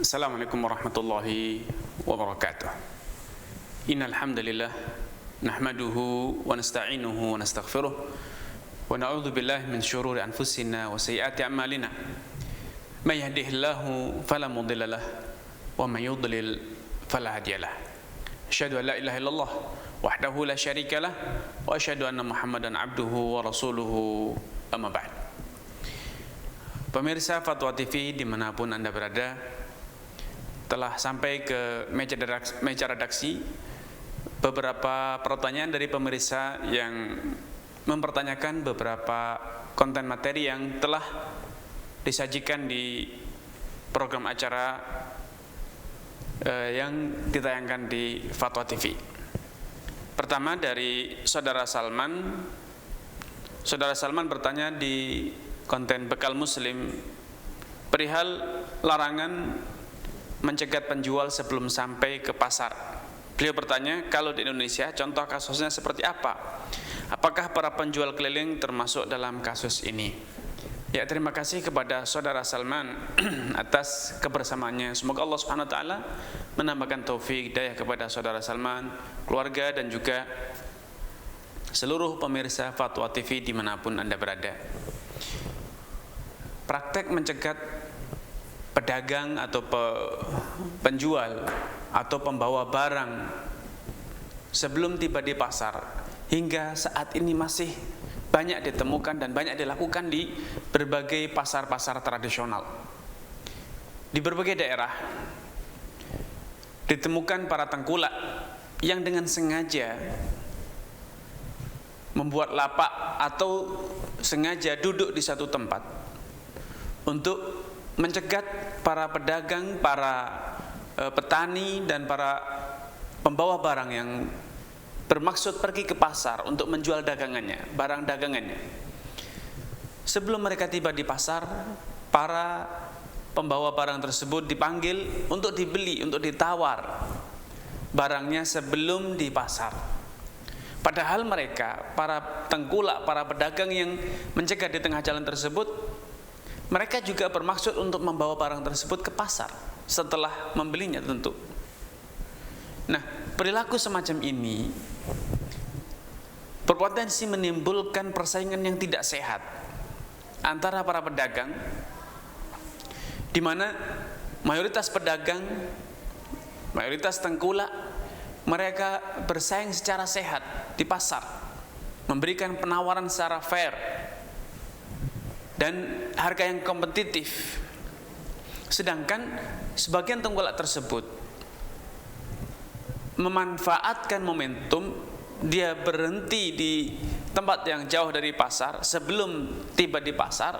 Assalamualaikum warahmatullahi wabarakatuh. Innal hamdalillah nahmaduhu wa nasta'inuhu wa nastaghfiruh wa na'udzu billahi min syururi anfusina wa sayyiati a'malina. May yahdihillahu fala mudilla lahu wa may yudlil fala hadiya lahu. Asyhadu an la ilaha illallah wahdahu la syarika lahu wa asyhadu anna Muhammadan abduhu wa rasuluhu, amma ba'd. Pemirsa Fatwa TV dimanapun Anda berada, telah sampai ke meja redaksi beberapa pertanyaan dari pemirsa yang mempertanyakan beberapa konten materi yang telah disajikan di program acara yang ditayangkan di Fatwa TV. Pertama dari Saudara Salman. Saudara Salman bertanya di konten Bekal Muslim perihal larangan mencegat penjual sebelum sampai ke pasar. Beliau bertanya, kalau di Indonesia contoh kasusnya seperti apa? Apakah para penjual keliling termasuk dalam kasus ini? Ya, terima kasih kepada Saudara Salman atas kebersamaannya. Semoga Allah Subhanahu wa taala menambahkan taufik hidayah kepada Saudara Salman, keluarga, dan juga seluruh pemirsa Fatwa TV dimanapun Anda berada. Praktek mencegat pedagang atau penjual atau pembawa barang sebelum tiba di pasar hingga saat ini masih banyak ditemukan dan banyak dilakukan di berbagai pasar-pasar tradisional. Di berbagai daerah ditemukan para tengkulak yang dengan sengaja membuat lapak atau sengaja duduk di satu tempat untuk mencegat para pedagang, para petani, dan para pembawa barang yang bermaksud pergi ke pasar untuk menjual dagangannya, barang dagangannya. Sebelum mereka tiba di pasar, para pembawa barang tersebut dipanggil untuk dibeli, untuk ditawar barangnya sebelum di pasar. Padahal mereka, para tengkulak, para pedagang yang mencegat di tengah jalan tersebut, mereka juga bermaksud untuk membawa barang tersebut ke pasar setelah membelinya tentu. Nah, perilaku semacam ini berpotensi menimbulkan persaingan yang tidak sehat antara para pedagang, di mana mayoritas pedagang, mayoritas tengkulak, mereka bersaing secara sehat di pasar, memberikan penawaran secara fair dan harga yang kompetitif. Sedangkan sebagian tengkulak tersebut memanfaatkan momentum, dia berhenti di tempat yang jauh dari pasar sebelum tiba di pasar.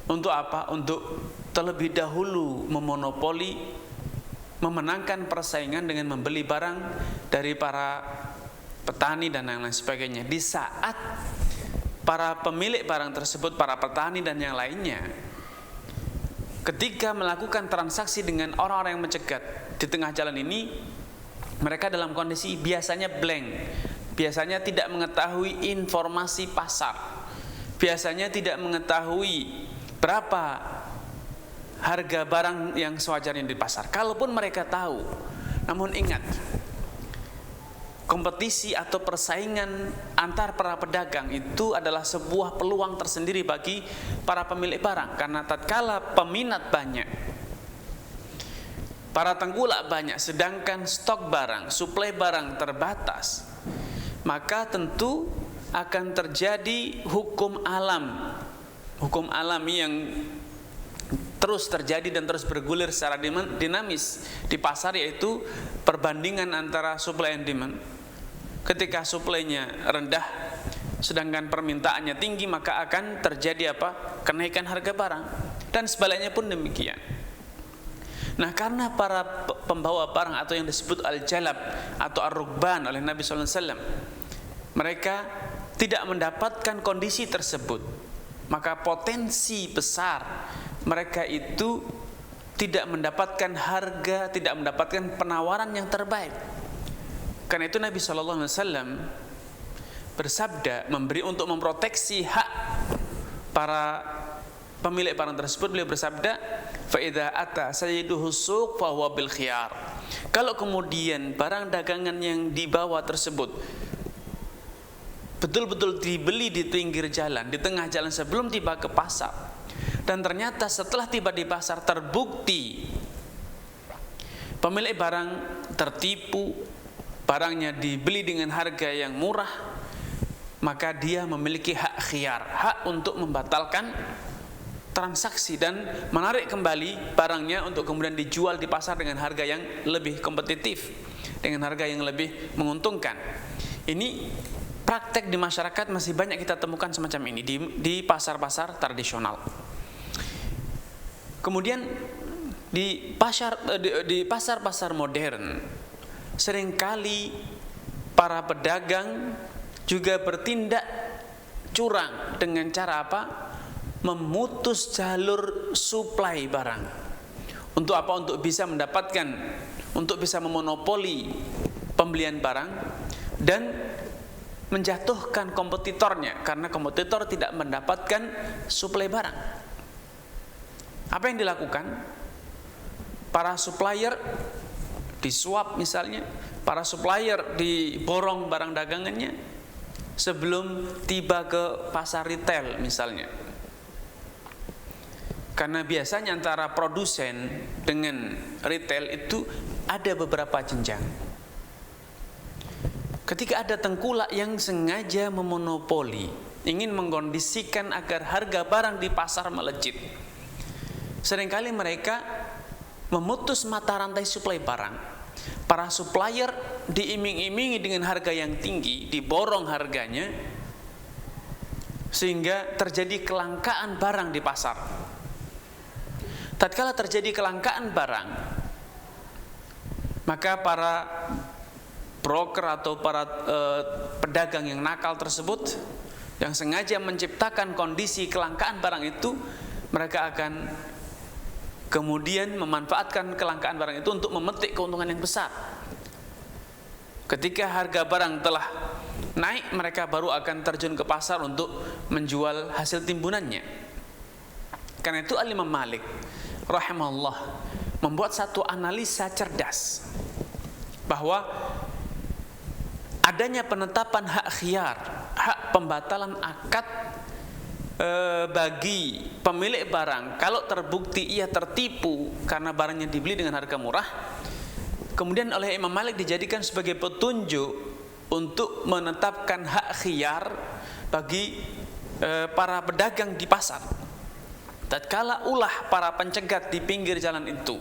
Untuk apa? Untuk terlebih dahulu memonopoli, memenangkan persaingan dengan membeli barang dari para petani dan lain sebagainya. Di saat para pemilik barang tersebut, para petani dan yang lainnya, ketika melakukan transaksi dengan orang-orang yang mencegat di tengah jalan ini, mereka dalam kondisi biasanya blank, biasanya tidak mengetahui informasi pasar, biasanya tidak mengetahui berapa harga barang yang sewajarnya di pasar. Kalaupun mereka tahu, namun ingat, kompetisi atau persaingan antar para pedagang itu adalah sebuah peluang tersendiri bagi para pemilik barang. Karena tatkala peminat banyak, para tengkulak banyak, sedangkan stok barang, suplai barang terbatas, maka tentu akan terjadi hukum alam. Hukum alami yang terus terjadi dan terus bergulir secara dinamis di pasar, yaitu perbandingan antara supply and demand. Ketika suplainya rendah sedangkan permintaannya tinggi, maka akan terjadi apa? Kenaikan harga barang. Dan sebaliknya pun demikian. Nah, karena para pembawa barang atau yang disebut al-jalab atau ar-rukban oleh Nabi SAW, mereka tidak mendapatkan kondisi tersebut, maka potensi besar mereka itu tidak mendapatkan harga, tidak mendapatkan penawaran yang terbaik. Karena itu Nabi SAW bersabda, memberi untuk memproteksi hak para pemilik barang tersebut, beliau bersabda, fa idza ata sayyiduhu suq fa huwa bil khiyar. Kalau kemudian barang dagangan yang dibawa tersebut betul-betul dibeli di pinggir jalan, di tengah jalan sebelum tiba ke pasar, dan ternyata setelah tiba di pasar terbukti pemilik barang tertipu, barangnya dibeli dengan harga yang murah, maka dia memiliki hak khiyar, hak untuk membatalkan transaksi dan menarik kembali barangnya untuk kemudian dijual di pasar dengan harga yang lebih kompetitif, dengan harga yang lebih menguntungkan. Ini praktek di masyarakat masih banyak kita temukan semacam ini di pasar-pasar tradisional. Kemudian di pasar-pasar modern, seringkali para pedagang juga bertindak curang dengan cara apa? Memutus jalur suplai barang. Untuk apa? Untuk bisa mendapatkan, untuk bisa memonopoli pembelian barang dan menjatuhkan kompetitornya karena kompetitor tidak mendapatkan suplai barang. Apa yang dilakukan? Para supplier disuap misalnya, para supplier diborong barang dagangannya sebelum tiba ke pasar retail misalnya. Karena biasanya antara produsen dengan retail itu ada beberapa jenjang. Ketika ada tengkulak yang sengaja memonopoli, ingin mengkondisikan agar harga barang di pasar melejit, seringkali mereka memutus mata rantai suplai barang. Para supplier diiming-imingi dengan harga yang tinggi, diborong harganya, sehingga terjadi kelangkaan barang di pasar. Tatkala terjadi kelangkaan barang, maka para broker atau para pedagang yang nakal tersebut, yang sengaja menciptakan kondisi kelangkaan barang itu, mereka akan kemudian memanfaatkan kelangkaan barang itu untuk memetik keuntungan yang besar. Ketika harga barang telah naik, mereka baru akan terjun ke pasar untuk menjual hasil timbunannya. Karena itu Al-Imam Malik rahimahullah membuat satu analisa cerdas bahwa adanya penetapan hak khiyar, hak pembatalan akad bagi pemilik barang kalau terbukti ia tertipu karena barangnya dibeli dengan harga murah, kemudian oleh Imam Malik dijadikan sebagai petunjuk untuk menetapkan hak khiyar bagi para pedagang di pasar. Tatkala ulah para pencegat di pinggir jalan itu,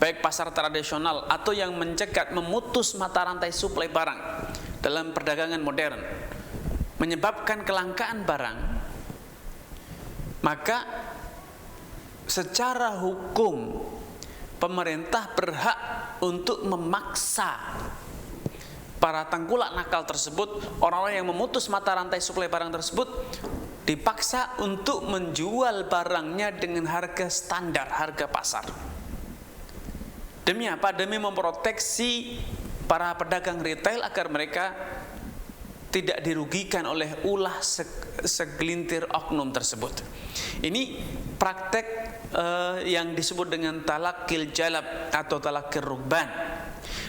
baik pasar tradisional atau yang mencegat, memutus mata rantai suplai barang dalam perdagangan modern, menyebabkan kelangkaan barang, maka secara hukum pemerintah berhak untuk memaksa para tengkulak nakal tersebut, orang-orang yang memutus mata rantai suplai barang tersebut, dipaksa untuk menjual barangnya dengan harga standar, harga pasar. Demi apa? Demi memproteksi para pedagang retail agar mereka tidak dirugikan oleh ulah segelintir oknum tersebut. Ini praktek yang disebut dengan talakil jalab atau talakil rukban.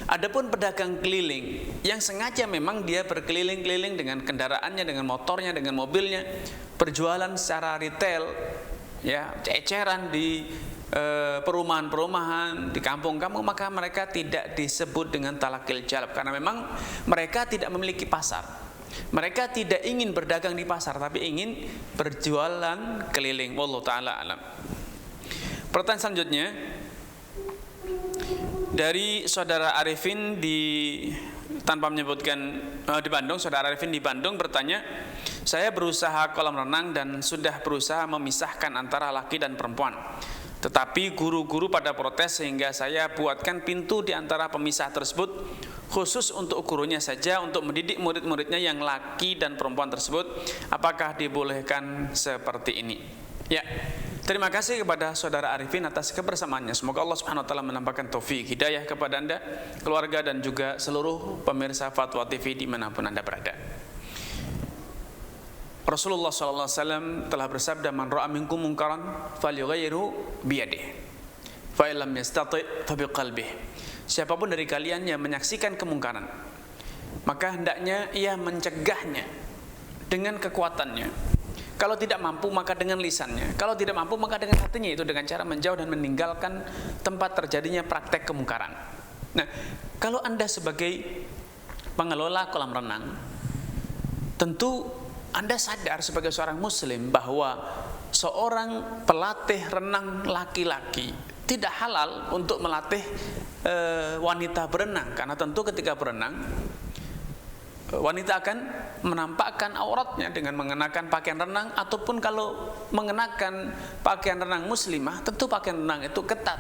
Adapun pedagang keliling yang sengaja memang dia berkeliling-keliling dengan kendaraannya, dengan motornya, dengan mobilnya, berjualan secara retail, ya, eceran di perumahan-perumahan, di kampung-kampung, maka mereka tidak disebut dengan talakil jalab karena memang mereka tidak memiliki pasar. Mereka tidak ingin berdagang di pasar, tapi ingin berjualan keliling. Wallahu taala alam. Pertanyaan selanjutnya dari saudara Arifin tanpa menyebutkan di Bandung. Saudara Arifin di Bandung bertanya, saya berusaha kolam renang dan sudah berusaha memisahkan antara laki dan perempuan, tetapi guru-guru pada protes sehingga saya buatkan pintu di antara pemisah tersebut khusus untuk gurunya saja untuk mendidik murid-muridnya yang laki dan perempuan tersebut. Apakah dibolehkan seperti ini? Ya, terima kasih kepada saudara Arifin atas kebersamaannya. Semoga Allah Subhanahu wa taala menambahkan taufik hidayah kepada Anda, keluarga, dan juga seluruh pemirsa Fatwa TV dimanapun Anda berada. Rasulullah SAW telah bersabda, "Man ra'a minkum munkaran falyughayyirhu biyadihi, fa illam yastati' fa biqalbihi." Siapapun dari kalian yang menyaksikan kemungkaran, maka hendaknya ia mencegahnya dengan kekuatannya. Kalau tidak mampu maka dengan lisannya. Kalau tidak mampu maka dengan hatinya, itu dengan cara menjauh dan meninggalkan tempat terjadinya praktek kemungkaran. Nah, kalau Anda sebagai pengelola kolam renang, tentu Anda sadar sebagai seorang muslim bahwa seorang pelatih renang laki-laki tidak halal untuk melatih wanita berenang, karena tentu ketika berenang wanita akan menampakkan auratnya dengan mengenakan pakaian renang, ataupun kalau mengenakan pakaian renang muslimah, tentu pakaian renang itu ketat,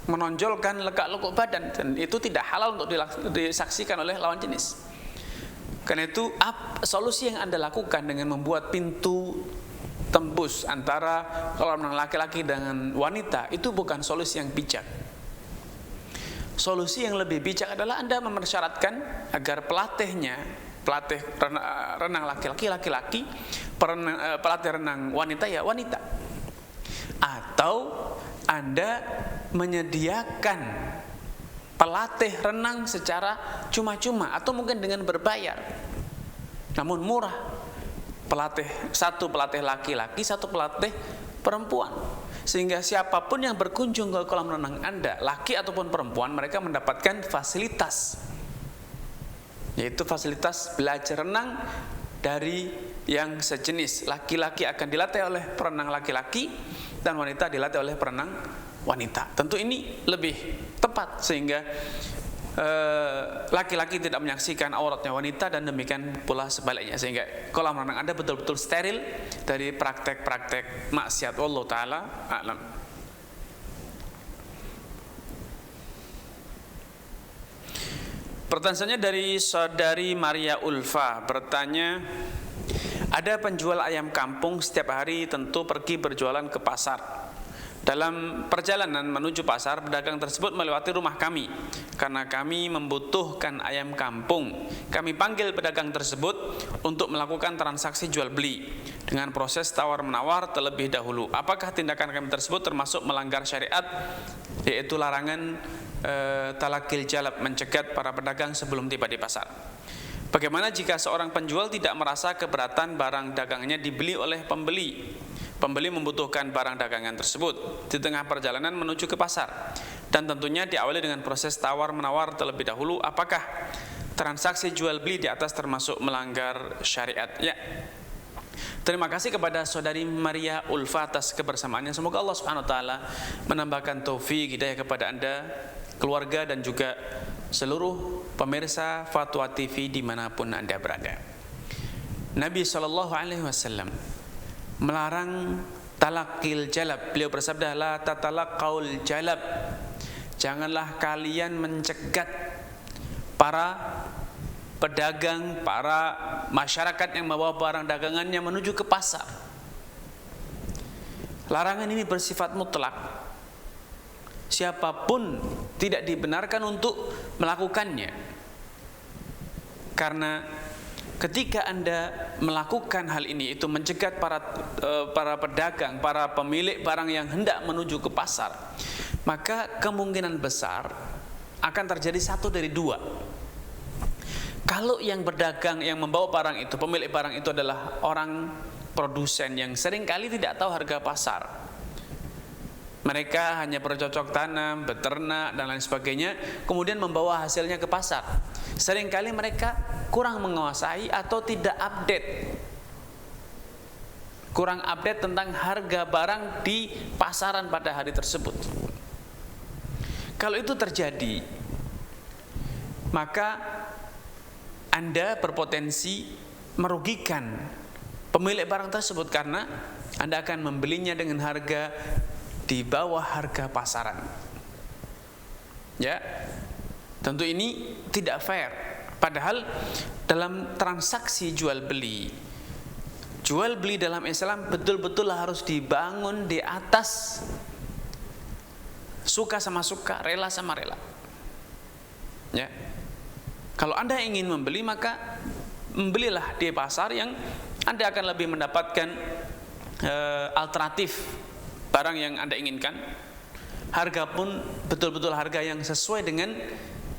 menonjolkan lekak-lekuk badan, dan itu tidak halal untuk disaksikan oleh lawan jenis. Karena itu solusi yang Anda lakukan dengan membuat pintu tembus antara kolam renang laki-laki dengan wanita itu bukan solusi yang bijak. Solusi yang lebih bijak adalah Anda mempersyaratkan agar pelatih renang laki-laki, pelatih renang wanita ya wanita. Atau Anda menyediakan pelatih renang secara cuma-cuma atau mungkin dengan berbayar, namun murah. Satu pelatih laki-laki, satu pelatih perempuan, sehingga siapapun yang berkunjung ke kolam renang Anda, laki ataupun perempuan, mereka mendapatkan fasilitas, yaitu fasilitas belajar renang dari yang sejenis. Laki-laki akan dilatih oleh perenang laki-laki dan wanita dilatih oleh perenang wanita. Tentu ini lebih tepat, sehingga laki-laki tidak menyaksikan auratnya wanita dan demikian pula sebaliknya, sehingga kolam renang Anda betul-betul steril dari praktek-praktek maksiat. Wallahu taala a'lam. Pertanyaan selanjutnya dari saudari Maria Ulfa bertanya, ada penjual ayam kampung setiap hari tentu pergi berjualan ke pasar. Dalam perjalanan menuju pasar, pedagang tersebut melewati rumah kami. Karena kami membutuhkan ayam kampung, kami panggil pedagang tersebut untuk melakukan transaksi jual beli dengan proses tawar-menawar terlebih dahulu. Apakah tindakan kami tersebut termasuk melanggar syariat, yaitu larangan talakil jalab, mencegat para pedagang sebelum tiba di pasar? Bagaimana jika seorang penjual tidak merasa keberatan barang dagangnya dibeli oleh pembeli? Pembeli membutuhkan barang dagangan tersebut di tengah perjalanan menuju ke pasar, dan tentunya diawali dengan proses tawar-menawar terlebih dahulu. Apakah transaksi jual beli di atas termasuk melanggar syariat? Ya. Terima kasih kepada saudari Maria Ulfa atas kebersamaannya. Semoga Allah Subhanahu wa taala menambahkan taufik hidayah kepada Anda, keluarga, dan juga seluruh pemirsa Fatwa TV dimanapun Anda berada. Nabi SAW melarang talakil jalab. Beliau bersabda, la tatalaqaul jalab, janganlah kalian mencegat para pedagang, para masyarakat yang membawa barang dagangannya menuju ke pasar. Larangan ini bersifat mutlak. Siapapun tidak dibenarkan untuk melakukannya, karena ketika Anda melakukan hal ini, itu mencegat para pedagang, para pemilik barang yang hendak menuju ke pasar, maka kemungkinan besar akan terjadi satu dari dua. Kalau yang berdagang, yang membawa barang itu, pemilik barang itu adalah orang produsen yang seringkali tidak tahu harga pasar, mereka hanya bercocok tanam, beternak, dan lain sebagainya, kemudian membawa hasilnya ke pasar. Seringkali mereka kurang menguasai atau tidak update, kurang update tentang harga barang di pasaran pada hari tersebut. Kalau itu terjadi, maka Anda berpotensi merugikan pemilik barang tersebut, karena Anda akan membelinya dengan harga di bawah harga pasaran. Ya, tentu ini tidak fair. Padahal dalam transaksi jual beli dalam Islam betul-betul harus dibangun di atas suka sama suka, rela sama rela. Ya, kalau Anda ingin membeli, maka membelilah di pasar yang Anda akan lebih mendapatkan alternatif barang yang Anda inginkan. Harga pun betul-betul harga yang sesuai dengan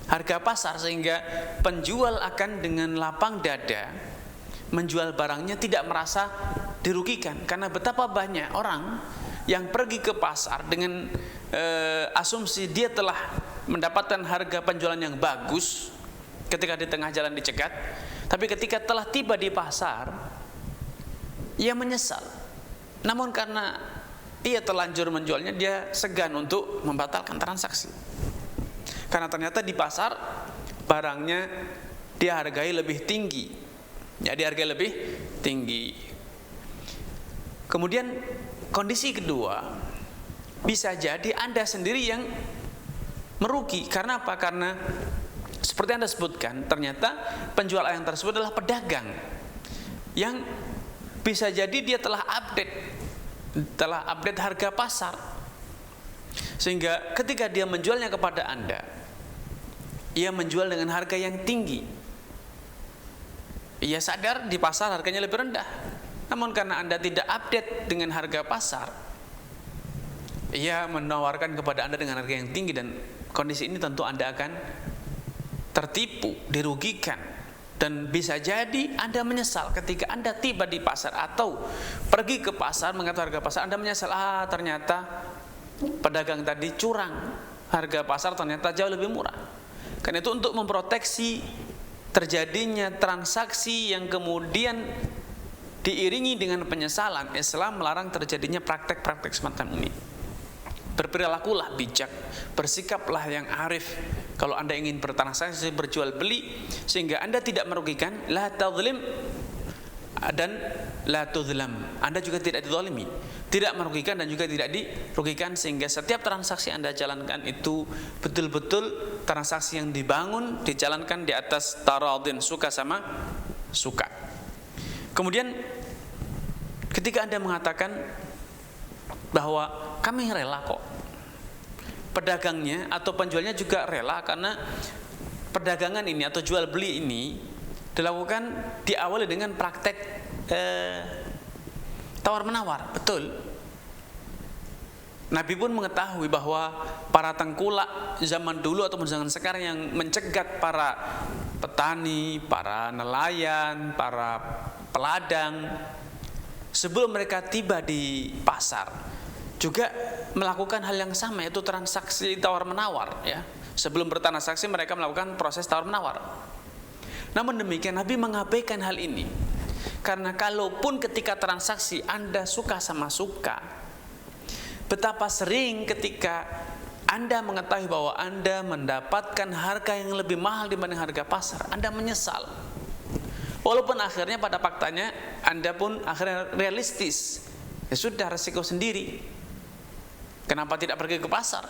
harga pasar, sehingga penjual akan dengan lapang dada menjual barangnya, tidak merasa dirugikan. Karena betapa banyak orang yang pergi ke pasar dengan asumsi dia telah mendapatkan harga penjualan yang bagus ketika di tengah jalan dicegat, tapi ketika telah tiba di pasar ia menyesal. Namun karena ia terlanjur menjualnya, dia segan untuk membatalkan transaksi. Karena ternyata di pasar barangnya dihargai lebih tinggi. Ya, dihargai lebih tinggi. Kemudian kondisi kedua, bisa jadi Anda sendiri yang merugi. Karena apa? Karena seperti Anda sebutkan, ternyata penjual ayam tersebut adalah pedagang yang bisa jadi dia telah update harga pasar, sehingga ketika dia menjualnya kepada Anda, ia menjual dengan harga yang tinggi. Ia sadar di pasar harganya lebih rendah, namun karena Anda tidak update dengan harga pasar, ia menawarkan kepada Anda dengan harga yang tinggi, dan kondisi ini tentu Anda akan tertipu, dirugikan, dan bisa jadi Anda menyesal ketika Anda tiba di pasar atau pergi ke pasar mengetahui harga pasar. Anda menyesal, ternyata pedagang tadi curang, harga pasar ternyata jauh lebih murah. Karena itu, untuk memproteksi terjadinya transaksi yang kemudian diiringi dengan penyesalan, Islam melarang terjadinya praktek-praktek semacam ini. Berperilakulah bijak, bersikaplah yang arif kalau Anda ingin bertransaksi, berjual beli, sehingga Anda tidak merugikan. La tadzlim dan la tudzlam. Anda juga tidak dizalimi, tidak merugikan dan juga tidak dirugikan, sehingga setiap transaksi Anda jalankan itu betul-betul transaksi yang dibangun, dijalankan di atas taradin, suka sama suka. Kemudian ketika Anda mengatakan bahwa kami rela kok, pedagangnya atau penjualnya juga rela, karena perdagangan ini atau jual beli ini dilakukan diawali dengan praktek tawar menawar. Betul, Nabi pun mengetahui bahwa para tengkulak zaman dulu ataupun zaman sekarang yang mencegat para petani, para nelayan, para peladang, sebelum mereka tiba di pasar juga melakukan hal yang sama, yaitu transaksi tawar menawar. Ya, sebelum bertransaksi mereka melakukan proses tawar menawar. Namun demikian, Nabi mengabaikan hal ini, karena kalaupun ketika transaksi Anda suka sama suka, betapa sering ketika Anda mengetahui bahwa Anda mendapatkan harga yang lebih mahal dibanding harga pasar, Anda menyesal. Walaupun akhirnya pada faktanya Anda pun akhirnya realistis, ya sudah, resiko sendiri, kenapa tidak pergi ke pasar?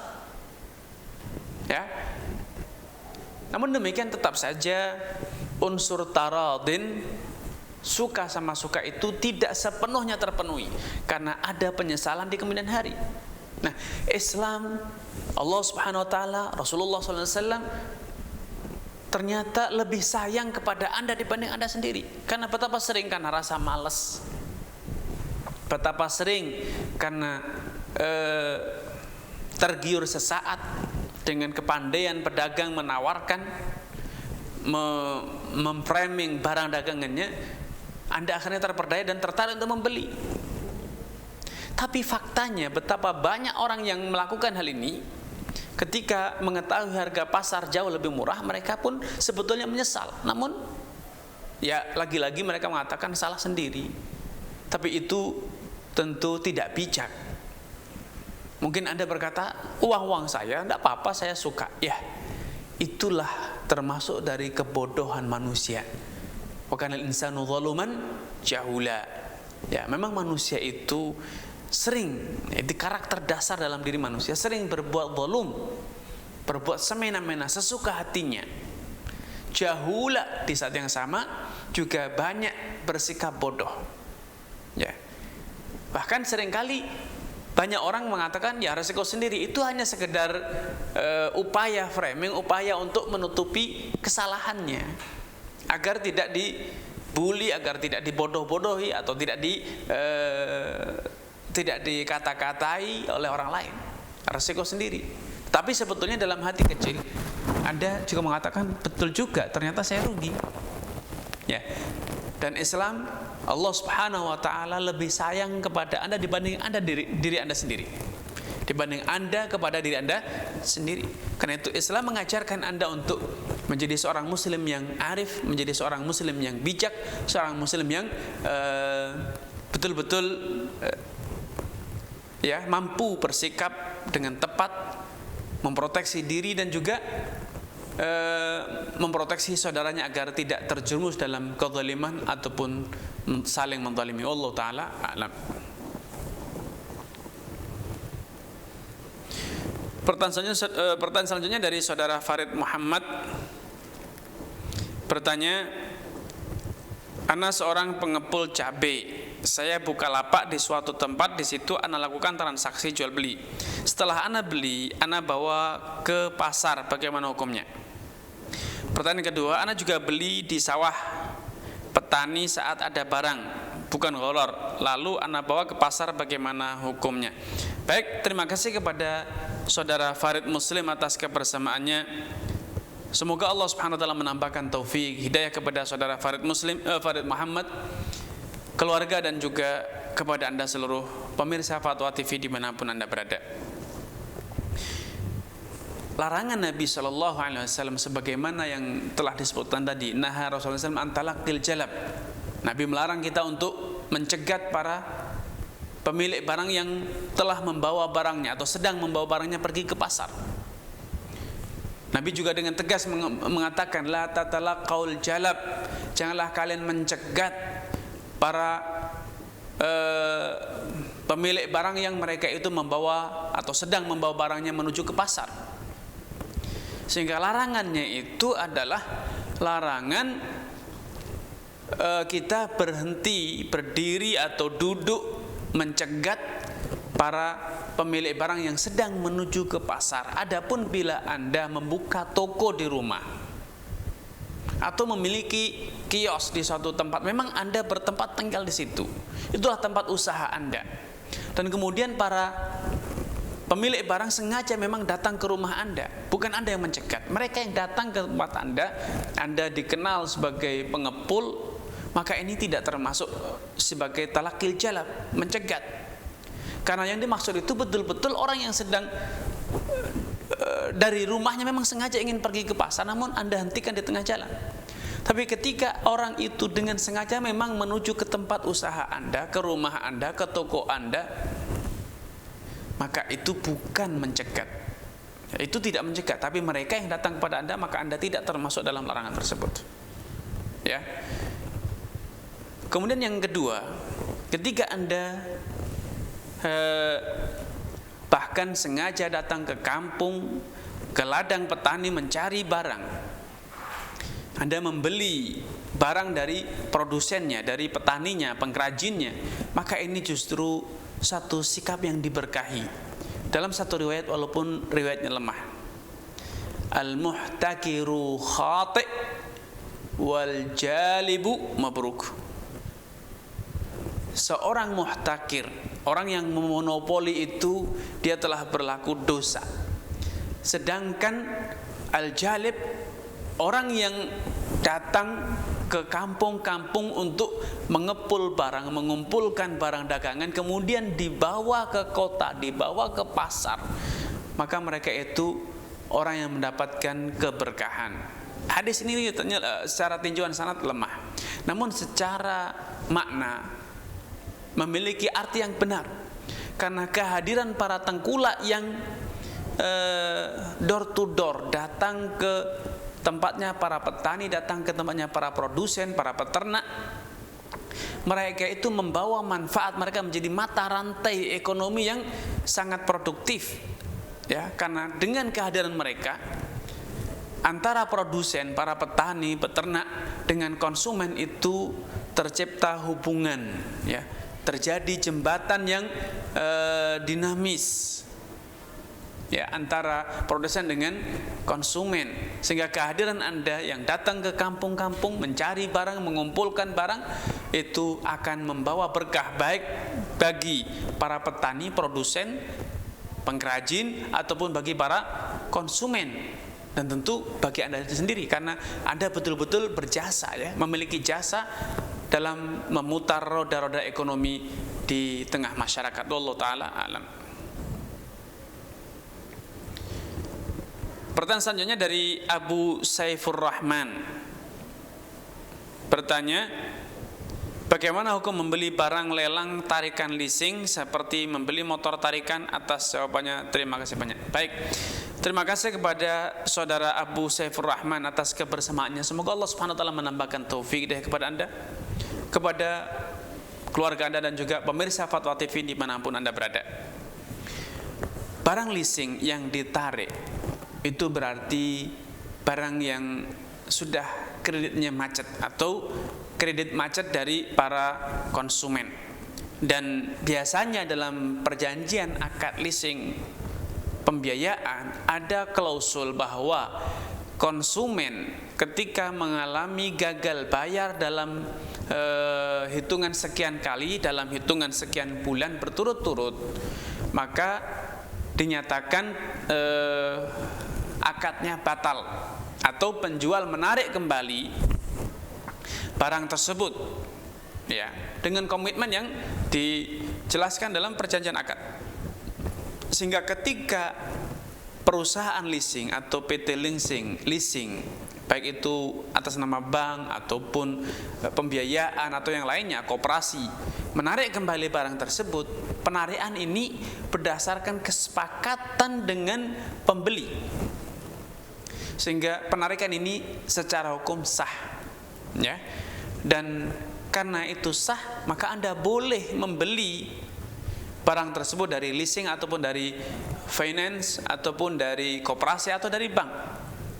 Ya. Namun demikian, tetap saja unsur taradin, suka sama suka, itu tidak sepenuhnya terpenuhi, karena ada penyesalan di kemudian hari. Nah, Islam, Allah Subhanahu wa taala, Rasulullah SAW ternyata lebih sayang kepada Anda dibanding Anda sendiri. Karena betapa sering karena rasa malas, betapa sering karena tergiur sesaat dengan kepandaian pedagang menawarkan, memframing barang dagangannya, Anda akhirnya terperdaya dan tertarik untuk membeli. Tapi faktanya betapa banyak orang yang melakukan hal ini, ketika mengetahui harga pasar jauh lebih murah, mereka pun sebetulnya menyesal. Namun ya lagi-lagi mereka mengatakan salah sendiri. Tapi itu tentu tidak bijak. Mungkin Anda berkata, uang saya, tidak apa-apa, saya suka. Ya, itulah termasuk dari kebodohan manusia. Wa kanal insanu zaluman jahula. Ya, memang manusia itu sering, di karakter dasar dalam diri manusia, sering berbuat zalum, berbuat semena-mena, sesuka hatinya. Jahula di saat yang sama juga banyak bersikap bodoh. Ya. Bahkan seringkali banyak orang mengatakan ya resiko sendiri, itu hanya sekedar upaya framing, upaya untuk menutupi kesalahannya agar tidak dibully, agar tidak dibodoh-bodohi atau tidak dikata-katai oleh orang lain. Resiko sendiri. Tapi sebetulnya dalam hati kecil Anda juga mengatakan, betul juga, ternyata saya rugi. Ya. Dan Islam, Allah Subhanahu wa taala lebih sayang kepada Anda dibanding Anda diri Anda sendiri. Dibanding Anda kepada diri Anda sendiri. Karena itu Islam mengajarkan Anda untuk menjadi seorang muslim yang arif, menjadi seorang muslim yang bijak, seorang muslim yang betul-betul mampu bersikap dengan tepat, memproteksi diri dan juga memproteksi saudaranya agar tidak terjerumus dalam kezaliman ataupun saling menzalimi. Allah taala a'lam. Pertanyaan selanjutnya dari saudara Farid Muhammad bertanya, ana seorang pengepul cabai. Saya buka lapak di suatu tempat, di situ ana lakukan transaksi jual beli. Setelah ana beli, ana bawa ke pasar, bagaimana hukumnya? Pertanyaan kedua, ana juga beli di sawah petani saat ada barang, bukan gharar. Lalu ana bawa ke pasar, bagaimana hukumnya? Baik, terima kasih kepada saudara Farid Muslim atas kebersamaannya. Semoga Allah Subhanahu wa taala menambahkan taufik hidayah kepada saudara Farid Muhammad, keluarga, dan juga kepada Anda seluruh pemirsa Fatwa TV dimanapun Anda berada. Larangan Nabi SAW sebagaimana yang telah disebutkan tadi, naha Rasulullah SAW antalaqil jalab. Nabi melarang kita untuk mencegat para pemilik barang yang telah membawa barangnya atau sedang membawa barangnya pergi ke pasar. Nabi juga dengan tegas mengatakan, la tatalaqaul jalab, janganlah kalian mencegat para pemilik barang yang mereka itu membawa atau sedang membawa barangnya menuju ke pasar. Sehingga larangannya itu adalah larangan kita berhenti, berdiri atau duduk mencegat para pemilik barang yang sedang menuju ke pasar. Adapun bila Anda membuka toko di rumah atau memiliki kios di suatu tempat, memang Anda bertempat tinggal di situ, itulah tempat usaha Anda, dan kemudian para pemilik barang sengaja memang datang ke rumah Anda, bukan Anda yang mencegat. Mereka yang datang ke tempat Anda dikenal sebagai pengepul, maka ini tidak termasuk sebagai talaqil jalab, mencegat. Karena yang dimaksud itu betul-betul orang yang sedang dari rumahnya memang sengaja ingin pergi ke pasar, namun Anda hentikan di tengah jalan. Tapi ketika orang itu dengan sengaja memang menuju ke tempat usaha Anda, ke rumah Anda, ke toko Anda, maka itu bukan mencegat. Itu tidak mencegat, tapi mereka yang datang kepada Anda, maka Anda tidak termasuk dalam larangan tersebut. Ya. Kemudian yang kedua, ketika Anda bahkan sengaja datang ke kampung, ke ladang petani mencari barang, Anda membeli barang dari produsennya, dari petaninya, pengrajinnya, maka ini justru satu sikap yang diberkahi. Dalam satu riwayat, walaupun riwayatnya lemah, al-muhtakiru khati' wal jalibu mabruk. Seorang muhtakir, orang yang memonopoli itu, dia telah berlaku dosa. Sedangkan al-jalib, orang yang datang ke kampung-kampung untuk mengepul barang, mengumpulkan barang dagangan, kemudian dibawa ke kota, dibawa ke pasar, maka mereka itu orang yang mendapatkan keberkahan. Hadis ini secara tinjauan sangat lemah, namun secara makna memiliki arti yang benar, karena kehadiran para tengkulak yang door to door, datang ke tempatnya para petani, datang ke tempatnya para produsen, para peternak, mereka itu membawa manfaat, mereka menjadi mata rantai ekonomi yang sangat produktif, ya, karena dengan kehadiran mereka antara produsen, para petani, peternak dengan konsumen itu tercipta hubungan, ya, terjadi jembatan yang dinamis. ya, antara produsen dengan konsumen, sehingga kehadiran Anda yang datang ke kampung-kampung mencari barang, mengumpulkan barang, itu akan membawa berkah baik bagi para petani, produsen, pengrajin, ataupun bagi para konsumen, dan tentu bagi Anda sendiri, karena Anda betul-betul berjasa, ya, memiliki jasa dalam memutar roda-roda ekonomi di tengah masyarakat. Wallahu taala alam. Pertanyaan selanjutnya dari Abu Saifur Rahman. Bertanya, bagaimana hukum membeli barang lelang tarikan leasing seperti membeli motor tarikan? Atas jawabannya terima kasih banyak. Baik, terima kasih kepada saudara Abu Saifur Rahman atas kebersamaannya. Semoga Allah Subhanahu wa taala menambahkan taufik kepada Anda, kepada keluarga Anda, dan juga pemirsa Fatwa TV dimanapun Anda berada. Barang leasing yang ditarik itu berarti barang yang sudah kreditnya macet atau kredit macet dari para konsumen. Dan biasanya dalam perjanjian akad leasing pembiayaan ada klausul bahwa konsumen ketika mengalami gagal bayar dalam hitungan sekian kali, dalam hitungan sekian bulan berturut-turut, maka dinyatakan akadnya batal, atau penjual menarik kembali barang tersebut, ya, dengan komitmen yang dijelaskan dalam perjanjian akad. Sehingga ketika perusahaan leasing atau PT leasing, baik itu atas nama bank ataupun pembiayaan atau yang lainnya, koperasi, menarik kembali barang tersebut, penarikan ini berdasarkan kesepakatan dengan pembeli, sehingga penarikan ini secara hukum sah, ya. Dan karena itu sah, maka Anda boleh membeli barang tersebut dari leasing ataupun dari finance ataupun dari koperasi atau dari bank,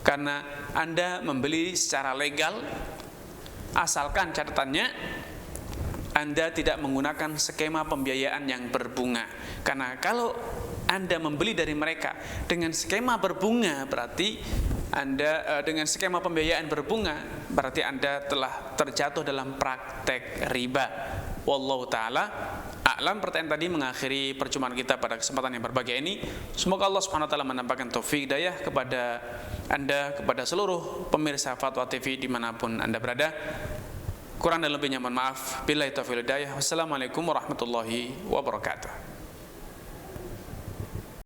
karena Anda membeli secara legal, asalkan catatannya Anda tidak menggunakan skema pembiayaan yang berbunga. Karena kalau Anda membeli dari mereka dengan skema berbunga, berarti Anda dengan skema pembiayaan berbunga, berarti Anda telah terjatuh dalam praktek riba. Wallahu taala a'lam. Pertanyaan tadi mengakhiri perjumpaan kita pada kesempatan yang berbahagia ini. Semoga Allah Subhanahu wa taala menambahkan taufik hidayah kepada Anda, kepada seluruh pemirsa Fatwa TV dimanapun Anda berada. Kurang dan lebihnya mohon maaf. Billahi taufiq wal hidayah. Wassalamualaikum warahmatullahi wabarakatuh.